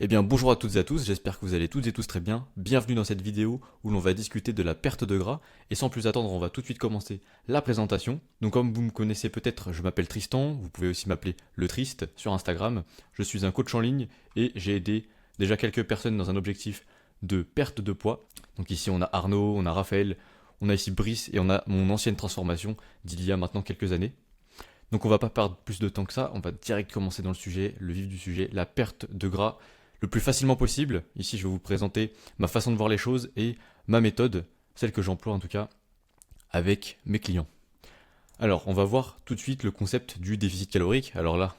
Eh bien bonjour à toutes et à tous, j'espère que vous allez toutes et tous très bien. Bienvenue dans cette vidéo où l'on va discuter de la perte de gras. Et sans plus attendre, on va tout de suite commencer la présentation. Donc comme vous me connaissez peut-être, je m'appelle Tristan, vous pouvez aussi m'appeler Le Trist sur Instagram. Je suis un coach en ligne et j'ai aidé déjà quelques personnes dans un objectif de perte de poids. Donc ici on a Arnaud, on a Raphaël, on a ici Brice et on a mon ancienne transformation d'il y a maintenant quelques années. Donc on va pas perdre plus de temps que ça, on va direct commencer dans le sujet, le vif du sujet, la perte de gras le plus facilement possible. Ici, je vais vous présenter ma façon de voir les choses et ma méthode, celle que j'emploie en tout cas avec mes clients. Alors, on va voir tout de suite le concept du déficit calorique. Alors là,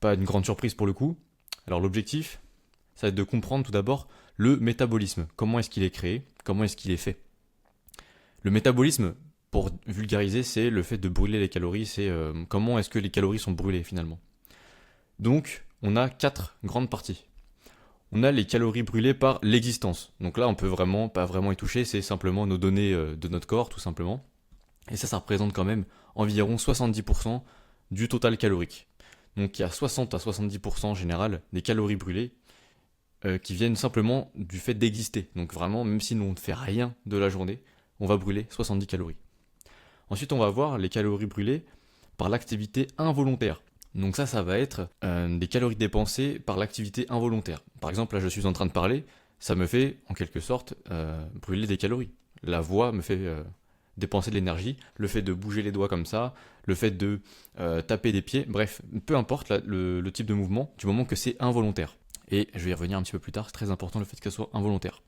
pas une grande surprise pour le coup. Alors l'objectif, ça va être de comprendre tout d'abord le métabolisme. Comment est-ce qu'il est créé? Comment est-ce qu'il est fait? Le métabolisme, pour vulgariser, c'est le fait de brûler les calories. C'est comment est-ce que les calories sont brûlées finalement. Donc, on a 4 grandes parties. On a les calories brûlées par l'existence. Donc là, on peut vraiment pas vraiment y toucher, c'est simplement nos données de notre corps, tout simplement. Et ça représente quand même environ 70% du total calorique. Donc il y a 60 à 70% en général des calories brûlées qui viennent simplement du fait d'exister. Donc vraiment, même si nous on ne fait rien de la journée, on va brûler 70 calories. Ensuite, on va voir les calories brûlées par l'activité involontaire. Donc ça va être des calories dépensées par l'activité involontaire. Par exemple, là je suis en train de parler, ça me fait en quelque sorte brûler des calories. La voix me fait dépenser de l'énergie, le fait de bouger les doigts comme ça, le fait de taper des pieds, bref, peu importe le type de mouvement, du moment que c'est involontaire. Et je vais y revenir un petit peu plus tard, c'est très important le fait que ce soit involontaire.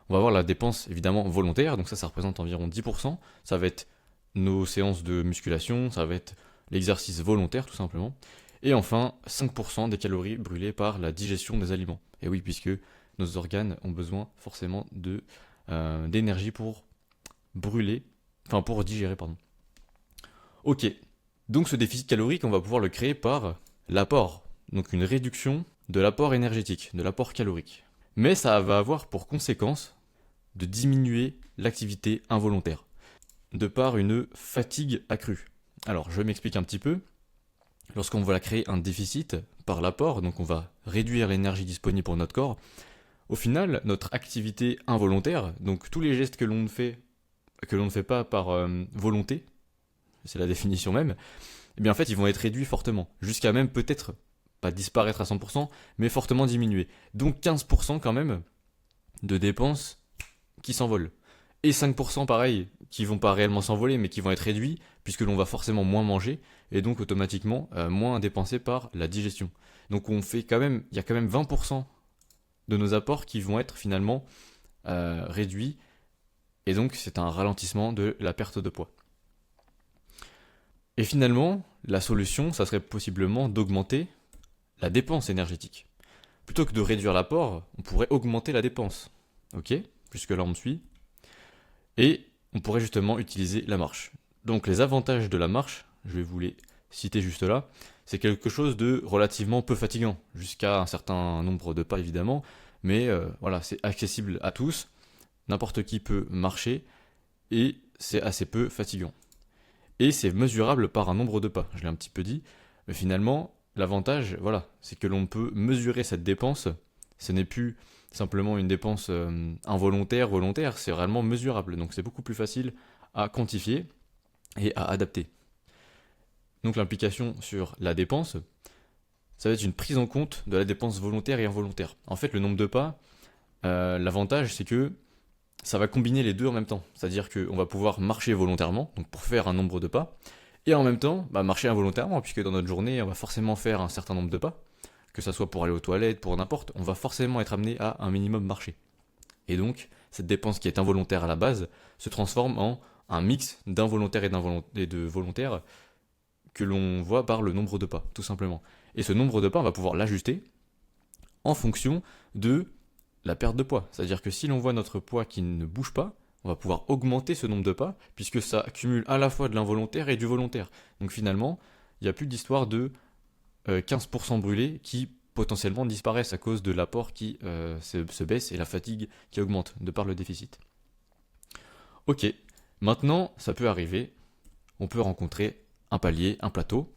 On va voir la dépense évidemment volontaire, donc ça représente environ 10%, ça va être nos séances de musculation, ça va être l'exercice volontaire tout simplement. Et enfin, 5% des calories brûlées par la digestion des aliments. Et oui, puisque nos organes ont besoin forcément d'énergie pour brûler, enfin pour digérer, pardon. Ok, donc ce déficit calorique, on va pouvoir le créer par l'apport, donc une réduction de l'apport énergétique, de l'apport calorique. Mais ça va avoir pour conséquence de diminuer l'activité involontaire, de par une fatigue accrue. Alors, je m'explique un petit peu. Lorsqu'on va créer un déficit par l'apport, donc on va réduire l'énergie disponible pour notre corps, au final, notre activité involontaire, donc tous les gestes que l'on ne fait pas par volonté, c'est la définition même, eh bien en fait ils vont être réduits fortement, jusqu'à même peut-être pas disparaître à 100%, mais fortement diminuer. Donc 15% quand même de dépenses qui s'envolent. Et 5% pareil, qui vont pas réellement s'envoler, mais qui vont être réduits, puisque l'on va forcément moins manger, et donc automatiquement moins dépenser par la digestion. Donc il y a quand même 20% de nos apports qui vont être finalement réduits, et donc c'est un ralentissement de la perte de poids. Et finalement, la solution, ça serait possiblement d'augmenter la dépense énergétique. Plutôt que de réduire l'apport, on pourrait augmenter la dépense. Ok? Puisque là on me suit. Et on pourrait justement utiliser la marche. Donc les avantages de la marche, je vais vous les citer juste là, c'est quelque chose de relativement peu fatigant, jusqu'à un certain nombre de pas évidemment, mais voilà, c'est accessible à tous, n'importe qui peut marcher, et c'est assez peu fatigant. Et c'est mesurable par un nombre de pas, je l'ai un petit peu dit, mais finalement, l'avantage, voilà, c'est que l'on peut mesurer cette dépense, ce n'est plus simplement une dépense involontaire, volontaire, c'est réellement mesurable, donc c'est beaucoup plus facile à quantifier et à adapter. Donc l'implication sur la dépense, ça va être une prise en compte de la dépense volontaire et involontaire. En fait, le nombre de pas, l'avantage c'est que ça va combiner les deux en même temps. C'est-à-dire qu'on va pouvoir marcher volontairement, donc pour faire un nombre de pas, et en même temps marcher involontairement, puisque dans notre journée, on va forcément faire un certain nombre de pas, que ça soit pour aller aux toilettes, pour n'importe, on va forcément être amené à un minimum marcher. Et donc, cette dépense qui est involontaire à la base se transforme en un mix d'involontaire et de volontaire que l'on voit par le nombre de pas, tout simplement. Et ce nombre de pas, on va pouvoir l'ajuster en fonction de la perte de poids. C'est-à-dire que si l'on voit notre poids qui ne bouge pas, on va pouvoir augmenter ce nombre de pas, puisque ça accumule à la fois de l'involontaire et du volontaire. Donc finalement, il n'y a plus d'histoire de 15% brûlés qui potentiellement disparaissent à cause de l'apport qui se baisse et la fatigue qui augmente de par le déficit. Ok, maintenant ça peut arriver, on peut rencontrer un palier, un plateau,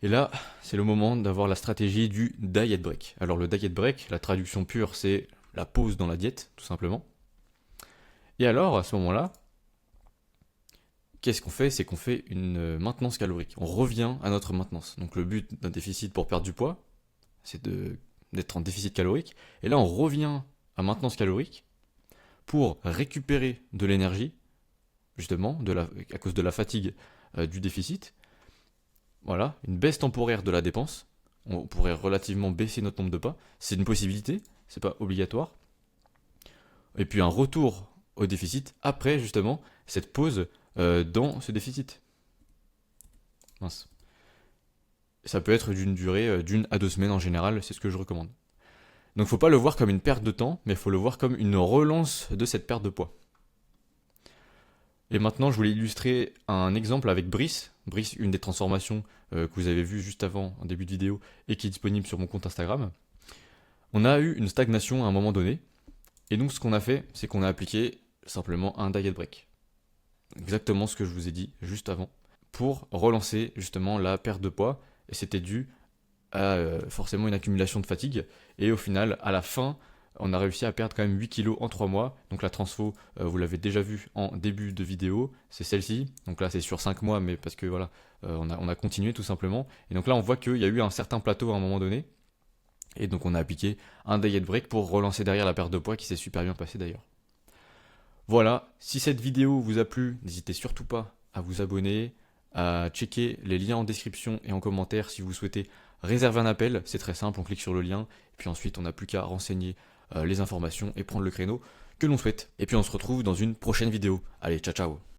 Et là, c'est le moment d'avoir la stratégie du diet break. Alors le diet break, la traduction pure, c'est la pause dans la diète, tout simplement. Et alors, à ce moment-là, qu'est-ce qu'on fait? C'est qu'on fait une maintenance calorique. On revient à notre maintenance. Donc le but d'un déficit pour perdre du poids, c'est d'être en déficit calorique. Et là, on revient à maintenance calorique pour récupérer de l'énergie, justement, à cause de la fatigue du déficit. Voilà, une baisse temporaire de la dépense. On pourrait relativement baisser notre nombre de pas. C'est une possibilité, c'est pas obligatoire. Et puis un retour au déficit après, justement, cette pause dans ce déficit. Mince. Ça peut être d'une durée d'1 à 2 semaines en général, c'est ce que je recommande. Donc faut pas le voir comme une perte de temps, mais il faut le voir comme une relance de cette perte de poids. Et maintenant, je voulais illustrer un exemple avec Brice. Brice, une des transformations que vous avez vues juste avant, en début de vidéo, et qui est disponible sur mon compte Instagram. On a eu une stagnation à un moment donné, et donc ce qu'on a fait, c'est qu'on a appliqué simplement un diet break. Exactement ce que je vous ai dit juste avant, pour relancer justement la perte de poids, et c'était dû à forcément une accumulation de fatigue, et au final, à la fin, on a réussi à perdre quand même 8 kilos en 3 mois. Donc la transfo, vous l'avez déjà vu en début de vidéo, c'est celle-ci. Donc là c'est sur 5 mois, mais parce que voilà, on a continué tout simplement. Et donc là on voit qu'il y a eu un certain plateau à un moment donné. Et donc on a appliqué un diet break pour relancer derrière la perte de poids qui s'est super bien passée d'ailleurs. Voilà, si cette vidéo vous a plu, n'hésitez surtout pas à vous abonner, à checker les liens en description et en commentaire si vous souhaitez réserver un appel. C'est très simple, on clique sur le lien, et puis ensuite on n'a plus qu'à renseigner les informations et prendre le créneau que l'on souhaite. Et puis on se retrouve dans une prochaine vidéo. Allez, ciao ciao!